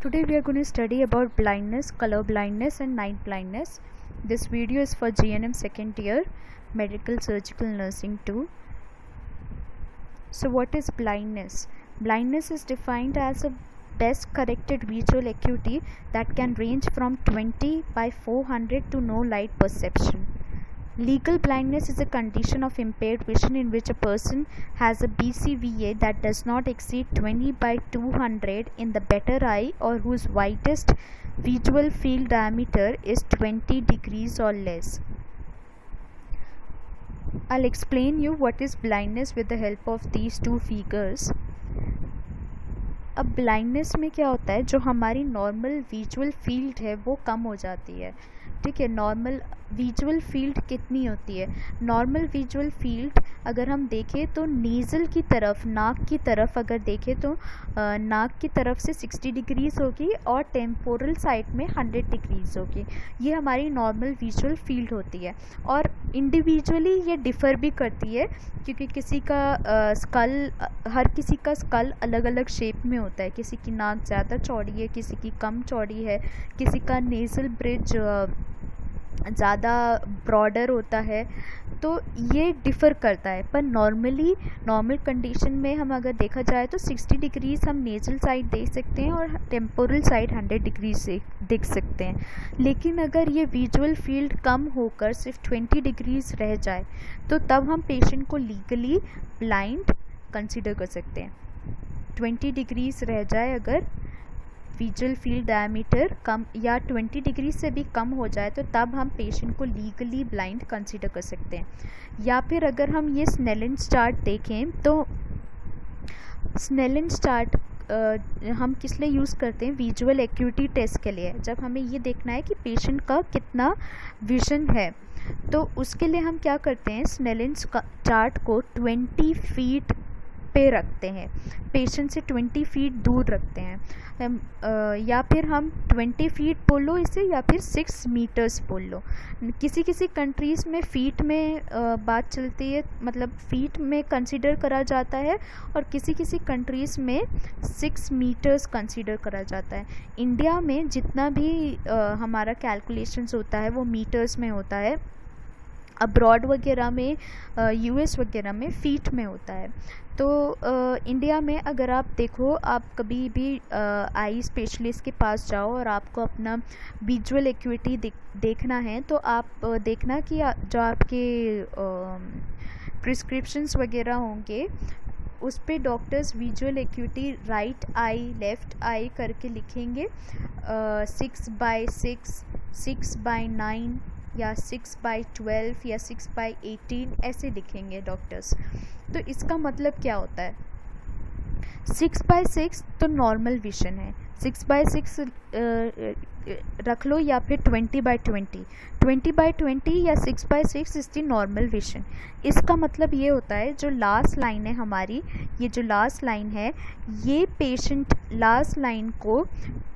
Today we are going to study about blindness, color blindness and night blindness. This video is for GNM second year, medical surgical nursing 2. So what is blindness? Blindness is defined as a best corrected visual acuity that can range from 20/400 to no light perception. Legal blindness is a condition of impaired vision in which a person has a BCVA that does not exceed 20/200 in the better eye or whose widest visual field diameter is 20 degrees or less. I'll explain you what is blindness with the help of these two figures. अब blindness में क्या होता है, जो हमारी normal visual field है वो कम हो जाती है. ठीक है, नॉर्मल विजुअल फील्ड कितनी होती है? नॉर्मल विजुअल फील्ड अगर हम देखें तो नेज़ल की तरफ, नाक की तरफ अगर देखें तो नाक की तरफ से 60 डिग्रीज होगी और टेम्पोरल साइड में 100 डिग्रीज होगी. ये हमारी नॉर्मल विजुअल फील्ड होती है और इंडिविजुअली ये डिफ़र भी करती है क्योंकि किसी का हर किसी का स्कल अलग अलग शेप में होता है. किसी की नाक ज़्यादा चौड़ी है, किसी की कम चौड़ी है, किसी का नेज़ल ब्रिज ज़्यादा ब्रॉडर होता है. तो ये डिफ़र करता है. पर नॉर्मल कंडीशन में हम अगर देखा जाए तो 60 डिग्रीज हम नेज़ल साइड देख सकते हैं और टेम्पोरल साइड 100 डिग्रीज से देख सकते हैं. लेकिन अगर ये विजुअल फील्ड कम होकर सिर्फ 20 डिग्रीज रह जाए तो तब हम पेशेंट को लीगली ब्लाइंड कंसिडर कर सकते हैं. 20 डिग्रीज रह जाए अगर विजुअल फील्ड डायमीटर कम या 20 डिग्री से भी कम हो जाए तो तब हम पेशेंट को लीगली ब्लाइंड कंसीडर कर सकते हैं. या फिर अगर हम ये स्नेलिन्स चार्ट देखें तो स्नेलिन्स चार्ट हम किस लिए यूज़ करते हैं? विजुअल एक्यूटी टेस्ट के लिए. जब हमें ये देखना है कि पेशेंट का कितना विजन है तो उसके लिए हम क्या करते हैं, स्नेलिन्स चार्ट को 20 फीट पे रखते हैं, पेशेंट से 20 फीट दूर रखते हैं. या फिर हम 20 फीट बोल लो इसे या फिर 6 मीटर्स बोल लो. किसी कंट्रीज़ में फ़ीट में बात चलती है, मतलब फ़ीट में कंसीडर करा जाता है और किसी कंट्रीज़ में 6 मीटर्स कंसीडर करा जाता है. इंडिया में जितना भी हमारा कैलकुलेशंस होता है वो मीटर्स में होता है. अब्रॉड वगैरह में यूएस वगैरह में फ़ीट में होता है. तो इंडिया में अगर आप देखो, आप कभी भी आई स्पेशलिस्ट के पास जाओ और आपको अपना विजुअल एक्यूटी देखना है तो आप देखना कि जो आपके प्रिस्क्रिप्शंस वगैरह होंगे उस पे doctors visual acuity right eye left eye करके लिखेंगे. 6/6, 6/9 या 6/12 या 6/18 ऐसे लिखेंगे डॉक्टर्स. तो इसका मतलब क्या होता है? 6/6 तो नॉर्मल विजन है, 6/6 रख लो या फिर 20/20, 20/20 या 6/6 इस दी नॉर्मल विजन. इसका मतलब ये होता है जो लास्ट लाइन है हमारी, ये जो लास्ट लाइन है ये पेशेंट लास्ट लाइन को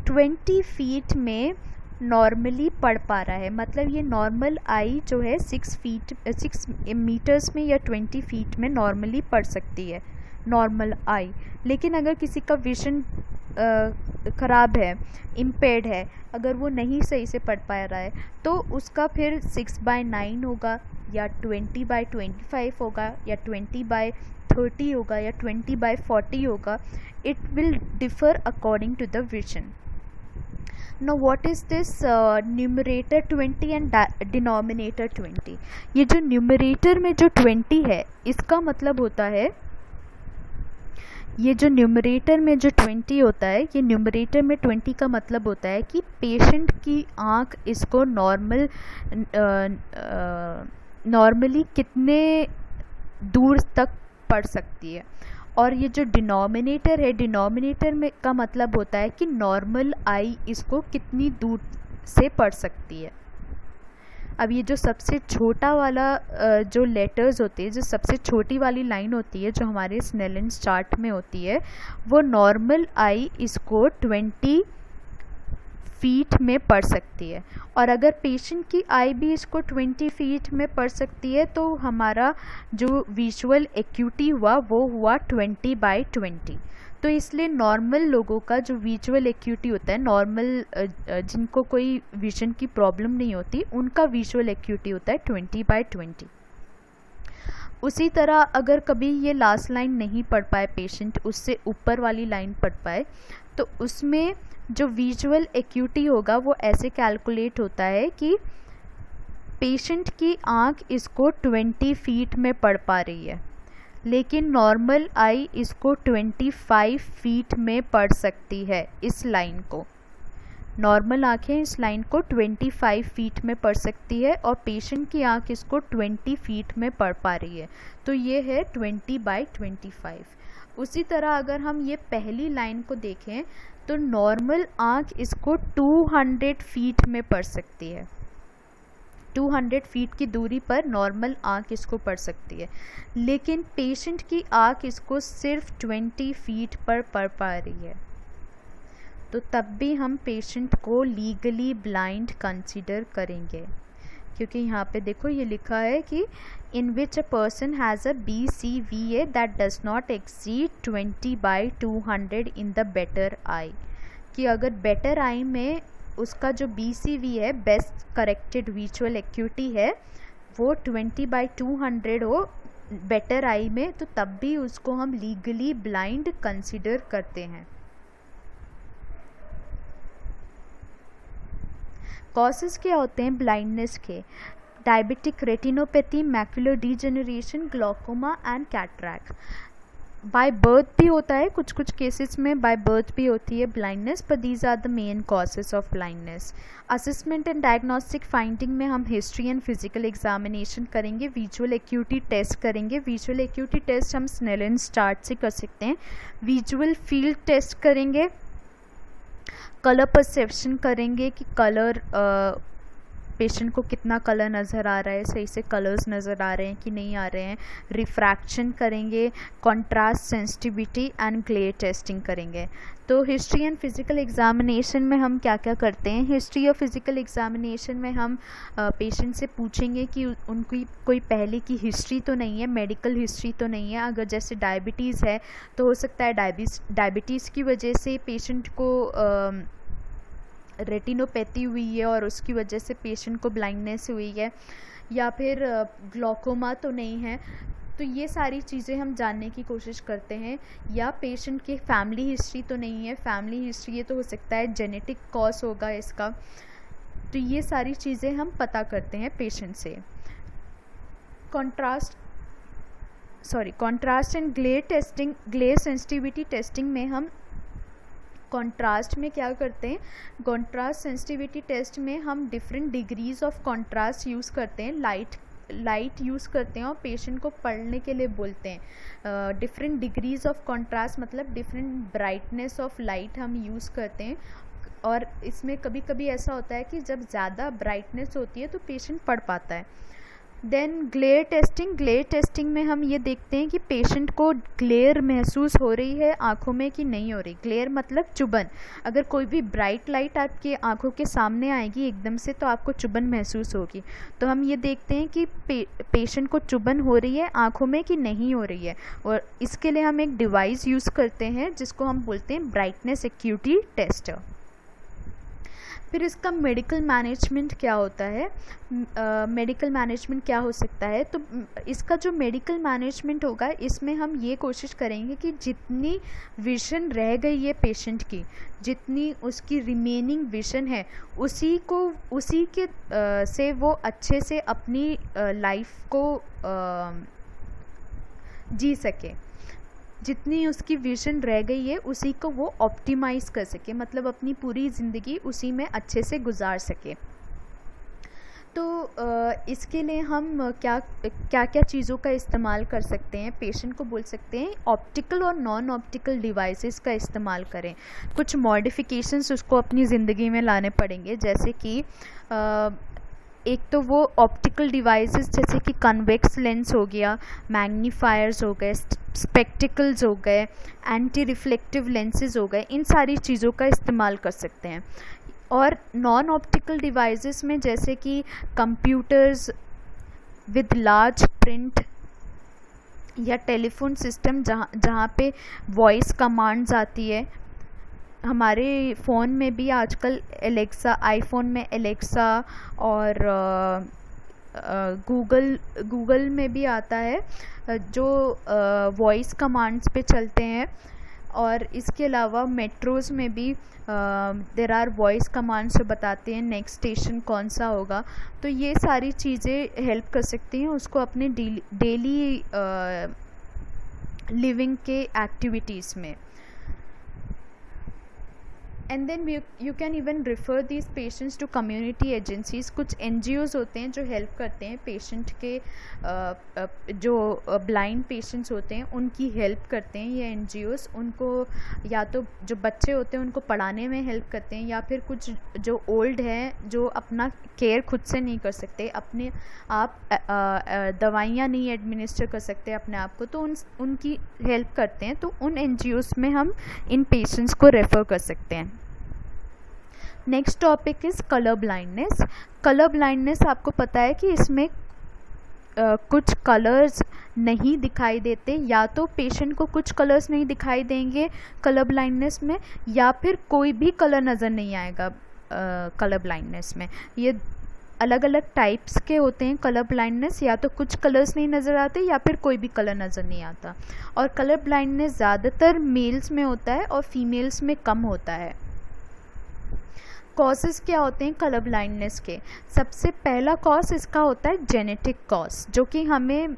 20 फीट में नॉर्मली पढ़ पा रहा है. मतलब ये नॉर्मल आई जो है 6 मीटर्स में या 20 फीट में नॉर्मली पढ़ सकती है नॉर्मल आई. लेकिन अगर किसी का विजन ख़राब है, इम्पेयर्ड है, अगर वो नहीं सही से पढ़ पा रहा है तो उसका फिर 6/9 होगा या 20/25 होगा या 20/30 होगा या 20/40 होगा. It will differ according to the vision. Now what is this numerator 20 and denominator 20? ये जो न्यूमरेटर में जो 20 है इसका मतलब होता है, ये जो न्यूमरेटर में जो 20 होता है, ये न्यूमरेटर में 20 का मतलब होता है कि पेशेंट की आँख इसको नॉर्मली कितने दूर तक पढ़ सकती है. और ये जो डिनोमिनेटर है, डिनोमिनेटर में का मतलब होता है कि नॉर्मल आई इसको कितनी दूर से पढ़ सकती है. अब ये जो सबसे छोटा वाला जो लेटर्स होते हैं, जो सबसे छोटी वाली लाइन होती है जो हमारे स्नेलिन्स चार्ट में होती है, वो नॉर्मल आई इसको 20 फीट में पड़ सकती है। और अगर पेशेंट की आई भी इसको 20 फीट में पड़ सकती है तो हमारा जो विजुअल एक्यूटी हुआ वो हुआ 20/20। तो इसलिए नॉर्मल लोगों का जो विजुअल एक्यूटी होता है, नॉर्मल जिनको कोई विजन की प्रॉब्लम नहीं होती, उनका विजुअल एक्यूटी होता है 20/20। उसी तरह अगर कभी ये लास्ट लाइन नहीं पढ़ पाए पेशेंट, उससे ऊपर वाली लाइन पढ़ पाए, तो उसमें जो विजुअल एक्यूटी होगा वो ऐसे कैलकुलेट होता है कि पेशेंट की आँख इसको 20 फीट में पढ़ पा रही है, लेकिन नॉर्मल आई इसको 25 फीट में पढ़ सकती है। इस लाइन को, नॉर्मल आँखें इस लाइन को 25 फीट में पढ़ सकती है और पेशेंट की आँख इसको 20 फीट में पढ़ पा रही है। तो ये है 20/25। उसी तरह अगर हम ये पहली लाइन को देखें तो नॉर्मल आँख इसको 200 फीट में पढ़ सकती है। 200 फीट की दूरी पर नॉर्मल आँख इसको पढ़ सकती है, लेकिन पेशेंट की आँख इसको सिर्फ 20 फीट पर पढ़ पा रही है। तो तब भी हम पेशेंट को लीगली ब्लाइंड कंसीडर करेंगे, क्योंकि यहाँ पे देखो ये लिखा है कि in which a person has a BCVA that does not exceed 20/200 in the better eye, कि अगर बेटर आई में उसका जो BCV है, बेस्ट करेक्टेड विजुअल एक्यूटी है, वो 20/200 हो बेटर आई में, तो तब भी उसको हम लीगली ब्लाइंड कंसीडर करते हैं। कॉजेस क्या होते हैं ब्लाइंडनेस के? Diabetic retinopathy, macular degeneration, glaucoma and cataract. By birth भी होता है, कुछ कुछ केसेस में बाय बर्थ भी होती है ब्लाइंडनेस, पर these are the main causes of blindness. Assessment and diagnostic finding में हम हिस्ट्री एंड फिजिकल एग्जामिनेशन करेंगे, विजुअल एक्यूटी टेस्ट करेंगे। विजुअल एक्यूटी टेस्ट हम स्नेलन चार्ट से कर सकते हैं। विजुअल फील्ड टेस्ट करेंगे, कलर परसेप्शन करेंगे कि कलर पेशेंट को कितना कलर नज़र आ रहा है, सही से कलर्स नज़र आ रहे हैं कि नहीं आ रहे हैं। रिफ्रैक्शन करेंगे, contrast, sensitivity and glare testing करेंगे। तो हिस्ट्री एंड फिज़िकल एग्जामिनेशन में हम क्या क्या करते हैं? हिस्ट्री और फिज़िकल एग्जामिनेशन में हम पेशेंट से पूछेंगे कि उनकी कोई पहले की हिस्ट्री तो नहीं है, मेडिकल हिस्ट्री तो नहीं है। अगर जैसे डायबिटीज़ है तो हो सकता है डायबिटीज़ की वजह से पेशेंट को रेटिनोपैथी हुई है और उसकी वजह से पेशेंट को ब्लाइंडनेस हुई है, या फिर ग्लॉकोमा तो नहीं है। तो ये सारी चीज़ें हम जानने की कोशिश करते हैं। या पेशेंट की फैमिली हिस्ट्री तो नहीं है, फैमिली हिस्ट्री ये तो हो सकता है जेनेटिक कॉज होगा इसका। तो ये सारी चीज़ें हम पता करते हैं पेशेंट से। Contrast and glare testing, glare sensitivity testing में हम कॉन्ट्रास्ट में क्या करते हैं? कॉन्ट्रास्ट सेंसिटिविटी टेस्ट में हम different degrees of contrast use करते हैं, लाइट यूज़ करते हैं और पेशेंट को पढ़ने के लिए बोलते हैं। डिफरेंट डिग्रीज ऑफ कॉन्ट्रास्ट मतलब डिफरेंट ब्राइटनेस ऑफ लाइट हम यूज़ करते हैं। और इसमें कभी कभी ऐसा होता है कि जब ज़्यादा ब्राइटनेस होती है तो पेशेंट पढ़ पाता है। देन ग्लेयर टेस्टिंग में हम ये देखते हैं कि पेशेंट को ग्लेयर महसूस हो रही है आँखों में कि नहीं हो रही। ग्लेयर मतलब चुभन। अगर कोई भी ब्राइट लाइट आपके आँखों के सामने आएगी एकदम से तो आपको चुभन महसूस होगी। तो हम ये देखते हैं कि पेशेंट को चुभन हो रही है आँखों में कि नहीं हो रही है, और इसके लिए हम एक डिवाइस यूज़ करते हैं जिसको हम बोलते हैं ब्राइटनेस एक्यूटी टेस्ट। फिर इसका मेडिकल मैनेजमेंट क्या होता है? मेडिकल मैनेजमेंट क्या हो सकता है? तो इसका जो मेडिकल मैनेजमेंट होगा इसमें हम ये कोशिश करेंगे कि जितनी विजन रह गई है पेशेंट की, जितनी उसकी रिमेनिंग विजन है, उसी के से वो अच्छे से अपनी लाइफ को जी सके। जितनी उसकी विजन रह गई है उसी को वो ऑप्टिमाइज़ कर सके, मतलब अपनी पूरी ज़िंदगी उसी में अच्छे से गुजार सके। तो इसके लिए हम क्या क्या चीज़ों का इस्तेमाल कर सकते हैं? पेशेंट को बोल सकते हैं ऑप्टिकल और नॉन ऑप्टिकल डिवाइसेस का इस्तेमाल करें। कुछ मॉडिफिकेशंस उसको अपनी ज़िंदगी में लाने पड़ेंगे, जैसे कि एक तो वो ऑप्टिकल डिवाइसेस जैसे कि कन्वेक्स लेंस हो गया, मैग्नीफायर्स हो गए, स्पेक्टिकल्स हो गए, एंटी रिफ्लेक्टिव लेंसेज हो गए, इन सारी चीज़ों का इस्तेमाल कर सकते हैं। और नॉन ऑप्टिकल डिवाइसेस में जैसे कि कंप्यूटर्स विद लार्ज प्रिंट या टेलीफोन सिस्टम जहाँ पे वॉइस कमांड्स आती है। हमारे फ़ोन में भी आजकल एलेक्सा, आईफोन में एलेक्सा और गूगल में भी आता है जो वॉइस कमांड्स पे चलते हैं। और इसके अलावा मेट्रोज़ में भी देर आर वॉइस कमांड्स जो बताते हैं नेक्स्ट स्टेशन कौन सा होगा। तो ये सारी चीज़ें हेल्प कर सकती हैं उसको अपने डेली लिविंग के एक्टिविटीज़ में। And then you can even refer these patients to community agencies. कुछ NGOs होते हैं जो हेल्प करते हैं पेशेंट के, जो ब्लाइंड पेशेंट्स होते हैं उनकी हेल्प करते हैं ये NGOs। उनको या तो जो बच्चे होते हैं उनको पढ़ाने में हेल्प करते हैं, या फिर कुछ जो ओल्ड हैं जो अपना केयर खुद से नहीं कर सकते, अपने आप दवाइयाँ नहीं एडमिनिस्टर कर सकते अपने आप को, तो उनकी हेल्प करते हैं। तो उन NGOs में हम इन पेशेंट्स को रेफ़र कर सकते हैं। Next topic is colour blindness. Colour blindness आपको पता है कि इसमें कुछ कलर्स नहीं दिखाई देते, या तो पेशेंट को कुछ कलर्स नहीं दिखाई देंगे कलर ब्लाइंडनेस में, या फिर कोई भी कलर नज़र नहीं आएगा कलर ब्लाइंडनेस में। ये अलग अलग टाइप्स के होते हैं कलर ब्लाइंडनेस, या तो कुछ कलर्स नहीं नज़र आते या फिर कोई भी कलर नज़र नहीं आता। और कलर ब्लाइंडनेस ज़्यादातर मेल्स में होता है और फीमेल्स में कम होता है। कॉजेज़ क्या होते हैं कलर ब्लाइंडनेस के? सबसे पहला कॉज इसका होता है जेनेटिक कॉज, जो कि हमें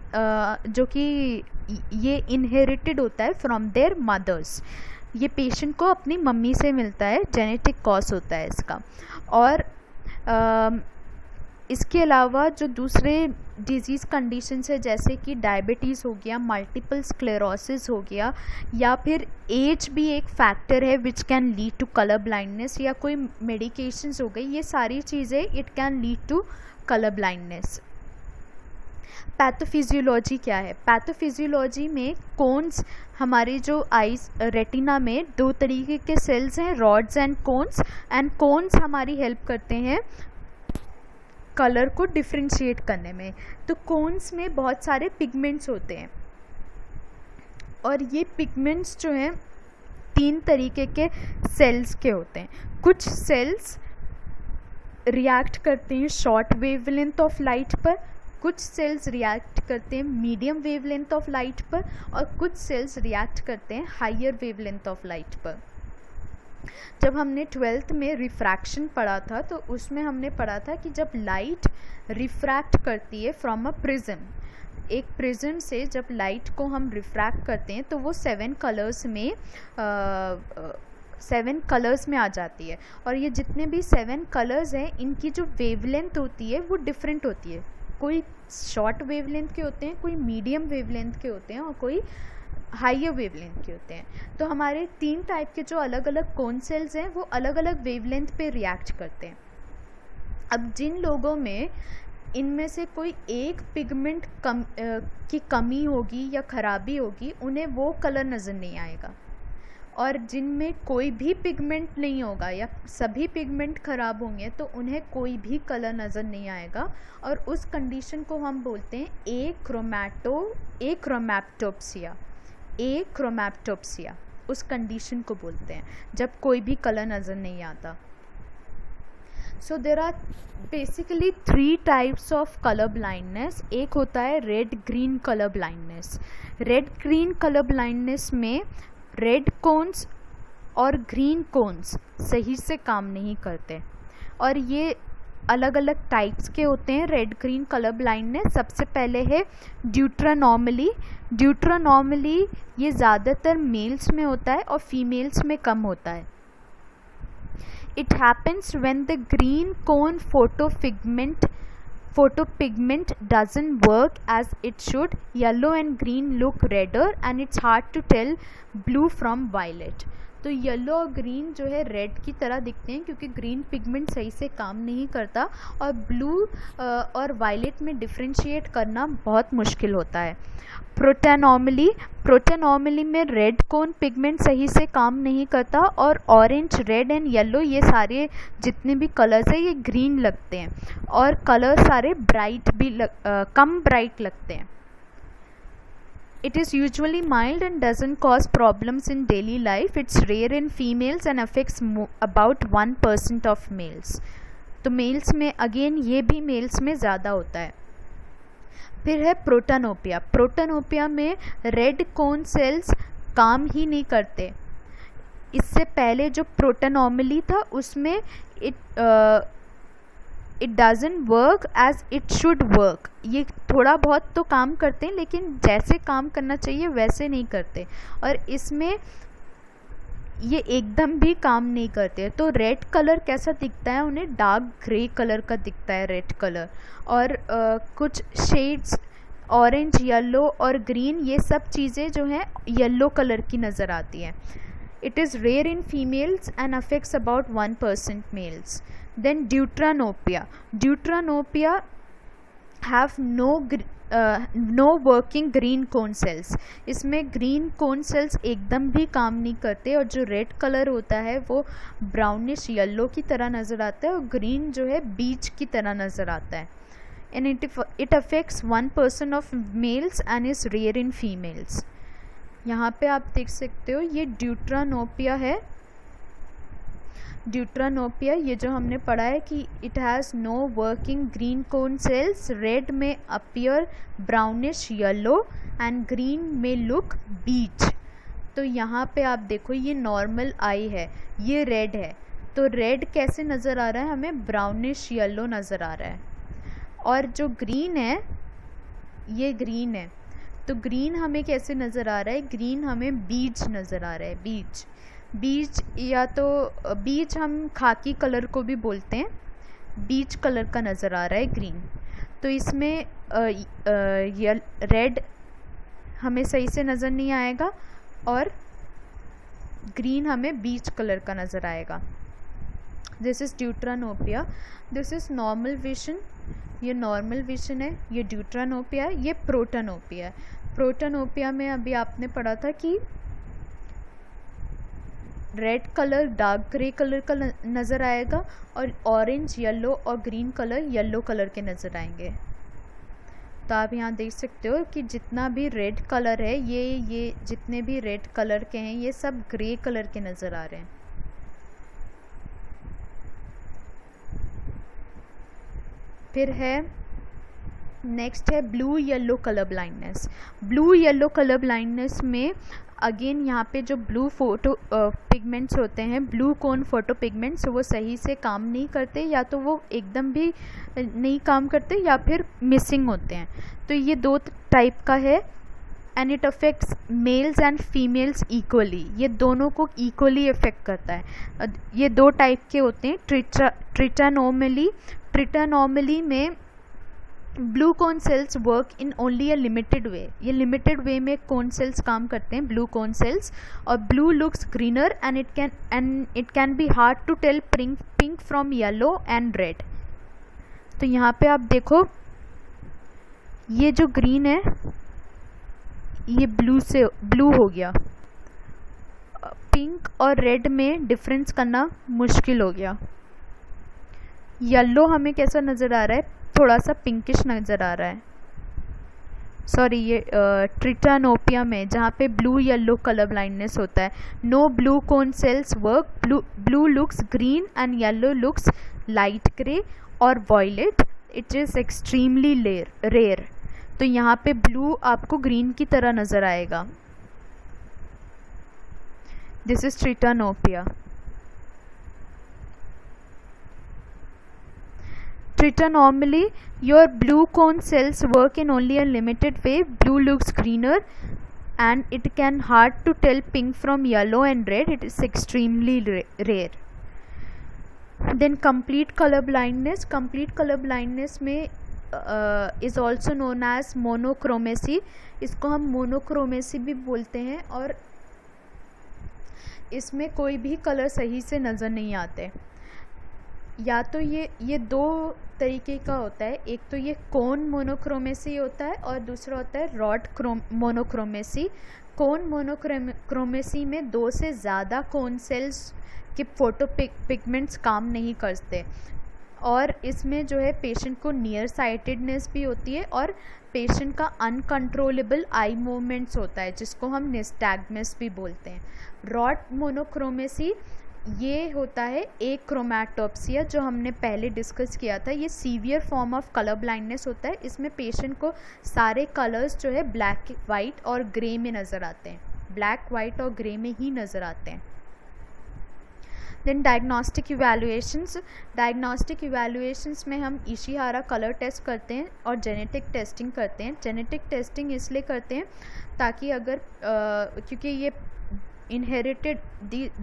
जो कि ये इनहेरिटेड होता है फ्रॉम देयर मदर्स। ये पेशेंट को अपनी मम्मी से मिलता है, जेनेटिक कॉज होता है इसका। और इसके अलावा जो दूसरे डिजीज़ कंडीशंस है जैसे कि डायबिटीज़ हो गया, मल्टीपल स्क्लेरोसिस हो गया, या फिर एज भी एक फैक्टर है which can lead to colour blindness, या कोई मेडिकेशंस हो गई, ये सारी चीज़ें it can lead to colour blindness. Pathophysiology क्या है? पैथोफिजियोलॉजी में कोन्स, हमारी जो आईज रेटिना में दो तरीके के सेल्स हैं, रॉड्स एंड कोन्स हमारी हेल्प करते हैं कलर को डिफ्रेंशिएट करने में। तो कोन्स में बहुत सारे पिगमेंट्स होते हैं, और ये पिगमेंट्स जो हैं 3 तरीके के सेल्स के होते हैं। कुछ सेल्स रिएक्ट करते हैं शॉर्ट वेवलेंथ ऑफ लाइट पर, कुछ सेल्स रिएक्ट करते हैं मीडियम वेवलेंथ ऑफ लाइट पर, और कुछ सेल्स रिएक्ट करते हैं हायर वेवलेंथ ऑफ लाइट पर। जब हमने 12th में रिफ्रैक्शन पढ़ा था तो उसमें हमने पढ़ा था कि जब लाइट रिफ्रैक्ट करती है फ्रॉम अ प्रिज्म, एक प्रिज्म से जब लाइट को हम रिफ्रैक्ट करते हैं तो वो 7 कलर्स में आ जाती है। और ये जितने भी 7 कलर्स हैं इनकी जो वेवलेंथ होती है वो डिफरेंट होती है। कोई शॉर्ट वेवलेंथ के होते हैं, कोई मीडियम वेवलेंथ के होते हैं, और कोई हाइयर वेवलेंथ के होते हैं। तो हमारे 3 टाइप के जो अलग अलग कोन सेल्स हैं वो अलग अलग वेवलेंथ पे रिएक्ट करते हैं। अब जिन लोगों में इनमें से कोई एक पिगमेंट की कमी होगी या ख़राबी होगी, उन्हें वो कलर नज़र नहीं आएगा। और जिनमें कोई भी पिगमेंट नहीं होगा या सभी पिगमेंट ख़राब होंगे तो उन्हें कोई भी कलर नज़र नहीं आएगा। और उस कंडीशन को हम बोलते हैं एक्रोमैप्टोप्सिया, उस कंडीशन को बोलते हैं जब कोई भी कलर नज़र नहीं आता। So there are basically 3 types of colour blindness. एक होता है red green colour blindness. Red green colour blindness में रेड कोन्स और ग्रीन कोन्स सही से काम नहीं करते, और ये अलग अलग टाइप्स के होते हैं रेड ग्रीन कलर ब्लाइंडनेस। सबसे पहले है ड्यूट्रानॉर्मली। ये ज़्यादातर मेल्स में होता है और फीमेल्स में कम होता है। It happens when the green cone photopigment doesn't work as it should. Yellow and green look redder and it's hard to tell blue from violet. तो येलो और ग्रीन जो है रेड की तरह दिखते हैं क्योंकि ग्रीन पिगमेंट सही से काम नहीं करता, और ब्लू और वायलेट में डिफ्रेंशिएट करना बहुत मुश्किल होता है। प्रोटोनॉर्मली में रेड कोन पिगमेंट सही से काम नहीं करता, और ऑरेंज, रेड एंड येलो ये सारे जितने भी कलर्स हैं ये ग्रीन लगते हैं, और कलर सारे ब्राइट भी कम ब्राइट लगते हैं। It is usually mild and doesn't cause problems in daily life. It's rare in females and affects about 1% of males. तो मेल्स में अगेन ये भी मेल्स में ज़्यादा होता है। फिर है प्रोटोनोपिया। प्रोटोनोपिया में रेड कोन सेल्स काम ही नहीं करते। इससे पहले जो प्रोटोनॉर्मली था उसमें it doesn't work as it should work. ये थोड़ा बहुत तो काम करते हैं लेकिन जैसे काम करना चाहिए वैसे नहीं करते, और इसमें ये एकदम भी काम नहीं करते। तो रेड कलर कैसा दिखता है, उन्हें डार्क ग्रे कलर का दिखता है रेड कलर, और कुछ शेड्स ऑरेंज, येलो और ग्रीन ये सब चीज़ें जो हैं येलो कलर की नज़र आती हैं। It is rare in females and affects about 1% males. Then Deuteranopia have no working green cone cells. इसमें ग्रीन कोन सेल्स एकदम भी काम नहीं करते, और जो रेड कलर होता है वो ब्राउनिश येलो की तरह नज़र आता है, और ग्रीन जो है बीच की तरह नज़र आता है। And it affects 1% of males and is rare in females. यहाँ पे आप देख सकते हो ये ड्यूट्रानोपिया है। ड्यूट्रानोपिया ये जो हमने पढ़ा है कि it has no working green cone cells, red में appear brownish yellow and green में लुक बीच। तो यहाँ पे आप देखो ये नॉर्मल आई है, ये रेड है, तो रेड कैसे नज़र आ रहा है, हमें ब्राउनिश येलो नज़र आ रहा है, और जो ग्रीन है ये ग्रीन है, तो ग्रीन हमें कैसे नज़र आ रहा है, ग्रीन हमें बीच नज़र आ रहा है, बीच या तो बीच हम खाकी कलर को भी बोलते हैं, बीच कलर का नज़र आ रहा है ग्रीन। तो इसमें रेड हमें सही से नज़र नहीं आएगा और ग्रीन हमें बीच कलर का नज़र आएगा। This is deuteranopia, this is normal vision, ये नॉर्मल विजन है, ये ड्यूट्रानोपिया है, ये प्रोटोनोपिया है। प्रोटोनोपिया में अभी आपने पढ़ा था कि red colour dark grey colour का नज़र आएगा, और ऑरेंज, येलो और ग्रीन कलर येलो कलर के नज़र आएंगे। तो आप यहाँ देख सकते हो कि जितना भी रेड कलर है ये जितने भी रेड कलर के हैं ये सब ग्रे कलर के नज़र आ रहे हैं। फिर है नेक्स्ट है blue yellow colour blindness. Blue yellow colour blindness में अगेन यहाँ पे जो ब्लू फोटो पिगमेंट्स होते हैं, ब्लू कोन फोटो पिगमेंट्स, वो सही से काम नहीं करते, या तो वो एकदम भी नहीं काम करते या फिर मिसिंग होते हैं। तो ये दो टाइप का है, and it affects mails and females equally, ये दोनों को इक्वली अफेक्ट करता है। ये दो टाइप के होते हैं, ट्रिटानॉर्मली में blue cone cells work in only a limited way, ये लिमिटेड वे में कोन सेल्स काम करते हैं, ब्लू कोन सेल्स, और blue looks greener and it can be hard to tell pink from yellow and red. तो यहाँ पे आप देखो ये जो ग्रीन है ये ब्लू हो गया, पिंक और रेड में डिफरेंस करना मुश्किल हो गया। येलो हमें कैसा नज़र आ रहा है, थोड़ा सा पिंकिश नज़र आ रहा है। सॉरी, ये ट्रिटानोपिया में जहाँ पे ब्लू येलो कलर ब्लाइंडनेस होता है, no blue cone cells work, blue looks green and yellow looks light grey और violet, it is extremely rare. तो यहाँ पे ब्लू आपको ग्रीन की तरह नज़र आएगा। This is tritanopia. Trigonometrically, your blue cone cells work in only a limited way. Blue looks greener and it can hard to tell pink from yellow and red. It is extremely rare. Then complete color blindness. Complete color blindness में is also known as monochromacy. इसको हम monochromacy भी बोलते हैं, और इसमें कोई भी कलर सही से नज़र नहीं आते। या तो ये दो तरीके का होता है, एक तो ये कोन मोनोक्रोमेसी होता है और दूसरा होता है रॉड मोनोक्रोमेसी। कोन मोनोक्रोमेसी में 2 से ज़्यादा कोन सेल्स के फोटो पिगमेंट्स काम नहीं करते, और इसमें जो है पेशेंट को नियर साइटेडनेस भी होती है और पेशेंट का अनकंट्रोलेबल आई मूवमेंट्स होता है, जिसको हम निस्टैग्मस भी बोलते हैं। रॉड मोनोक्रोमेसी ये होता है एक क्रोमैटोप्सिया, जो हमने पहले डिस्कस किया था। ये severe form of colour blindness होता है। इसमें पेशेंट को सारे कलर्स जो है ब्लैक, वाइट और ग्रे में नज़र आते हैं, ब्लैक, वाइट और ग्रे में ही नज़र आते हैं। देन डायग्नोस्टिक इवैल्यूएशंस में हम इशिहारा कलर टेस्ट करते हैं और जेनेटिक टेस्टिंग करते हैं। जेनेटिक टेस्टिंग इसलिए करते हैं ताकि अगर क्योंकि ये inherited,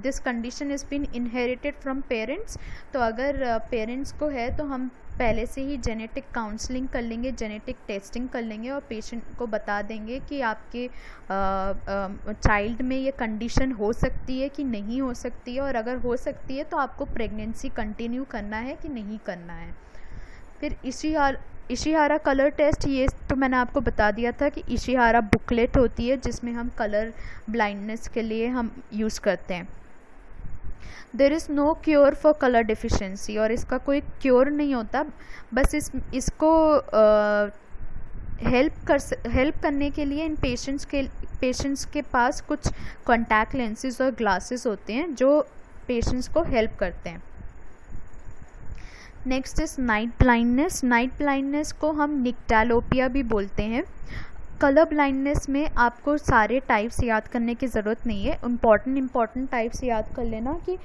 this condition is been inherited from parents, तो अगर पेरेंट्स को है तो हम पहले से ही जेनेटिक काउंसलिंग कर लेंगे, जेनेटिक टेस्टिंग कर लेंगे और पेशेंट को बता देंगे कि आपके चाइल्ड में ये कंडीशन हो सकती है कि नहीं हो सकती है, और अगर हो सकती है तो आपको प्रेगनेंसी कंटिन्यू करना है कि नहीं करना है। फिर इशिहारा कलर टेस्ट, ये तो मैंने आपको बता दिया था कि इशिहारा बुकलेट होती है जिसमें हम कलर ब्लाइंडनेस के लिए हम यूज़ करते हैं। There is no cure for colour deficiency, और इसका कोई क्योर नहीं होता, बस इसको हेल्प करने के लिए इन पेशेंट्स के पास कुछ कॉन्टैक्ट लेंसेज और ग्लासेस होते हैं जो पेशेंट्स को हेल्प करते हैं। Next is night blindness. Night blindness को हम निक्टैलोपिया भी बोलते हैं। कलर ब्लाइंडनेस में आपको सारे टाइप्स याद करने की ज़रूरत नहीं है, इम्पॉर्टेंट टाइप्स याद कर लेना कि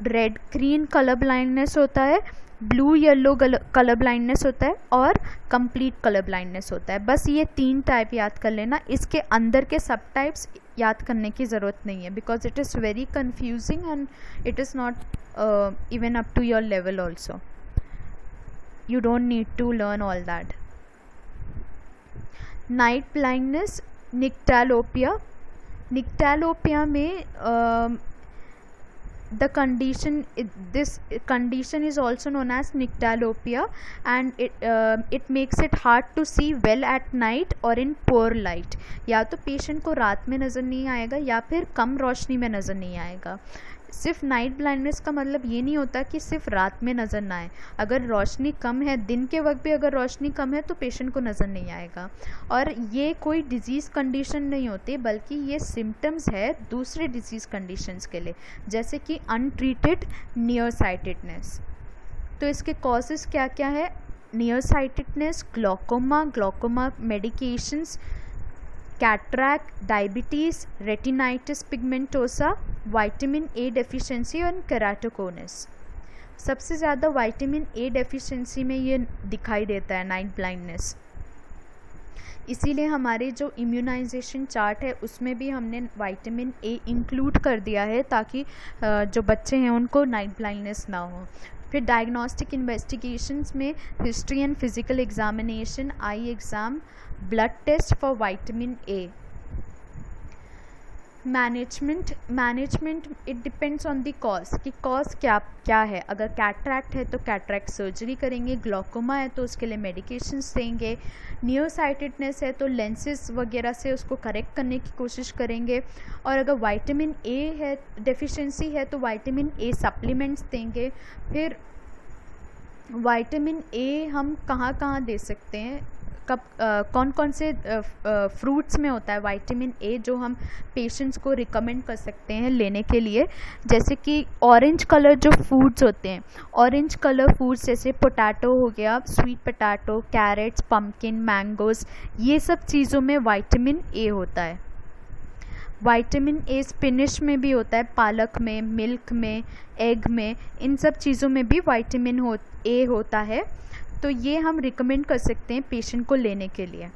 रेड ग्रीन कलर ब्लाइंडनेस होता है, ब्लू येलो कलर ब्लाइंडनेस होता है और कंप्लीट कलर ब्लाइंडनेस होता है। बस ये 3 टाइप याद कर लेना, इसके अंदर के सब टाइप्स याद करने की ज़रूरत नहीं है, because it is very confusing and it is not even up to your level also. You don't need to learn all that. Night blindness, nyctalopia. Nyctalopia में the condition, this condition is also known as nyctalopia, and it makes it hard to see well at night or in poor light. या तो patient को रात में नज़र नहीं आएगा या फिर कम रोशनी में नज़र नहीं आएगा. सिर्फ नाइट ब्लाइंडनेस का मतलब ये नहीं होता कि सिर्फ रात में नज़र ना आए. अगर रोशनी कम है, दिन के वक्त भी अगर रोशनी कम है तो पेशेंट को नज़र नहीं आएगा. और ये कोई डिजीज़ कंडीशन नहीं होती, बल्कि ये सिम्टम्स है दूसरे डिजीज़ कंडीशंस के लिए, जैसे कि अनट्रीटेड नियर साइटेडनेस. तो इसके कॉजेज़ क्या क्या है? Near sightedness, glaucoma medications, cataract, diabetes, retinitis pigmentosa, vitamin A deficiency और केराटोकोनस. सबसे ज़्यादा विटामिन ए डेफिशिएंसी में ये दिखाई देता है नाइट ब्लाइंडनेस. इसीलिए हमारे जो इम्यूनाइजेशन चार्ट है उसमें भी हमने विटामिन ए इंक्लूड कर दिया है, ताकि जो बच्चे हैं उनको नाइट ब्लाइंडनेस ना हो. फिर डायग्नोस्टिक इन्वेस्टिगेशंस में history and physical examination, eye exam, blood test for vitamin A. Management it depends on the cause, कि कॉज क्या है. अगर कैटरैक्ट है तो कैटरैक्ट सर्जरी करेंगे, ग्लॉकोमा है तो उसके लिए मेडिकेशंस देंगे, नियर साइटेडनेस है तो लेंसेज वगैरह से उसको करेक्ट करने की कोशिश करेंगे, और अगर विटामिन ए है डेफिशिएंसी है तो विटामिन ए सप्लीमेंट्स देंगे. फिर विटामिन ए हम कहाँ दे सकते हैं, कब कौन से फ्रूट्स में होता है विटामिन ए जो हम पेशेंट्स को रिकमेंड कर सकते हैं लेने के लिए. जैसे कि ऑरेंज कलर जो फूड्स होते हैं, ऑरेंज कलर फूड्स जैसे पोटैटो हो गया, sweet potato, carrots, pumpkin, mangoes, ये सब चीज़ों में विटामिन ए होता है. विटामिन ए स्पिनिश में भी होता है, पालक में, मिल्क में, एग में, इन सब चीज़ों में भी विटामिन ए होता है. तो ये हम रिकमेंड कर सकते हैं पेशेंट को लेने के लिए.